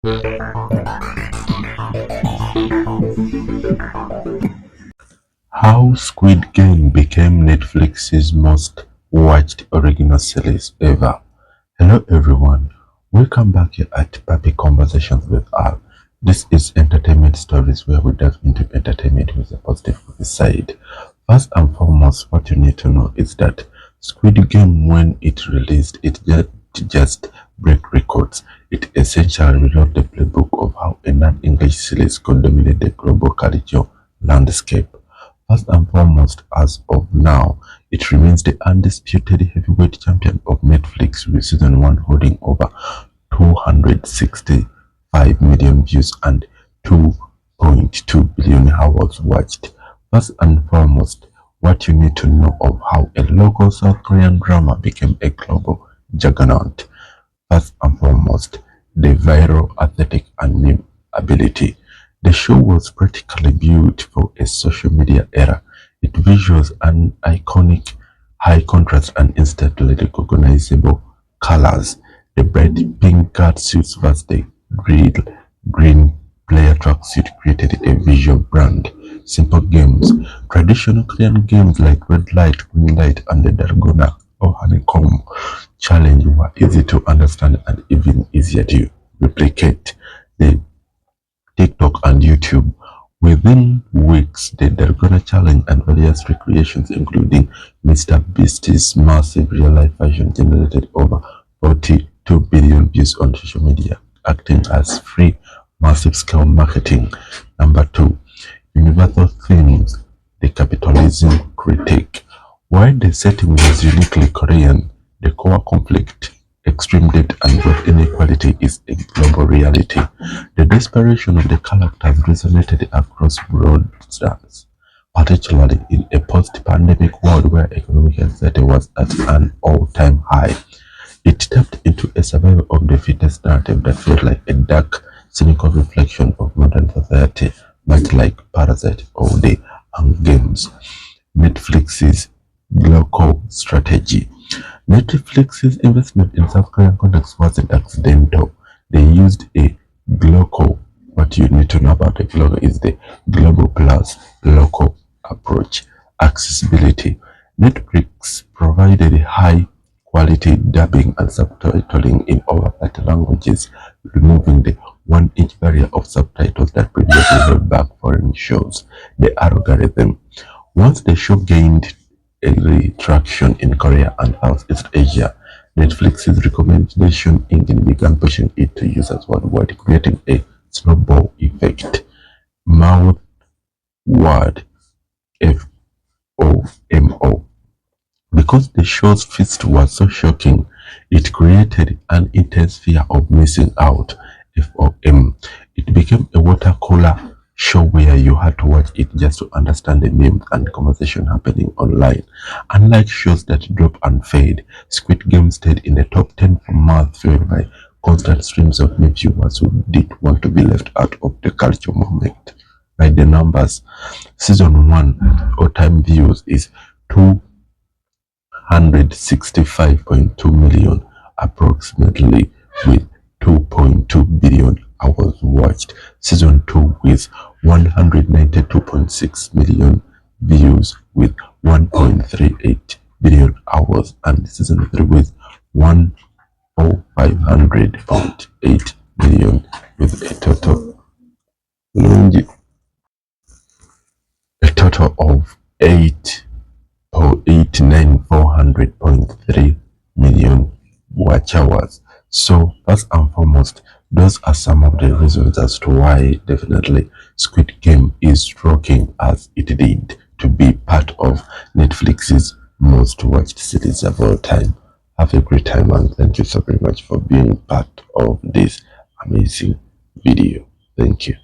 How Squid Game became Netflix's most watched original series ever. Hello everyone, welcome back here at Papi Conversations with Al. This is Entertainment Stories where we dive into entertainment with a positive side. First and foremost, what you need to know is that Squid Game, when it released, it just break records. It essentially rewrote the playbook of how a non-English series could dominate the global culture landscape. First and foremost, as of now, it remains the undisputed heavyweight champion of Netflix, with season 1 holding over 265 million views and 2.2 billion hours watched. First and foremost, what you need to know of how a local South Korean drama became a global juggernaut. First and foremost, the viral, aesthetic, and meme ability. The show was practically built for a social media era. Its visuals and iconic high contrast and instantly recognizable colors. The bright pink suits versus the green player tracksuit created a visual brand. Simple games. Traditional Korean games like red light, green light, and the Dalgona or honeycomb challenge were easy to understand and even easier to replicate. The TikTok and YouTube. Within weeks, the Dalgona challenge and various recreations, including Mr. Beast's massive real-life version, generated over 42 billion views on social media, acting as free, massive-scale marketing. Number 2, universal themes, the capitalism critique. While the setting was uniquely Korean, the core conflict, extreme debt, and wealth inequality is a global reality. The desperation of the characters resonated across broad stars, particularly in a post-pandemic world where economic anxiety was at an all-time high. It tapped into a survival of the fittest narrative that felt like a dark, cynical reflection of modern society, much like Parasite or The Hunger Games. Netflix's global strategy. Netflix's investment in South Korean context wasn't accidental. They used a global. What you need to know about a global is the global plus local approach. Accessibility. Netflix provided high quality dubbing and subtitling in over 30 languages, removing the 1-inch barrier of subtitles that previously held back foreign shows. The algorithm. Once the show gained a traction in Korea and Southeast Asia, Netflix's recommendation engine began pushing it to users worldwide, creating a snowball effect. Mouth word FOMO. Because the show's feast was so shocking, it created an intense fear of missing out. FOM. It became a water cooler show where you had to watch it just to understand the memes and conversation happening online. Unlike shows that drop and fade, Squid Game stayed in the top 10 for months, fueled by constant streams of new viewers who did want to be left out of the culture movement. By the numbers, season 1 all-time views is 265.2 million, approximately, with 2.2 billion hours watched. Season 2 with 192.6 million views with 1.38 billion hours, and season 3 with 1,500.8 million with a total of 8,400.3 million watch hours. So first and foremost, those are some of the reasons as to why definitely Squid Game is rocking as it did to be part of Netflix's most watched series of all time. Have a great time and thank you so very much for being part of this amazing video. Thank you.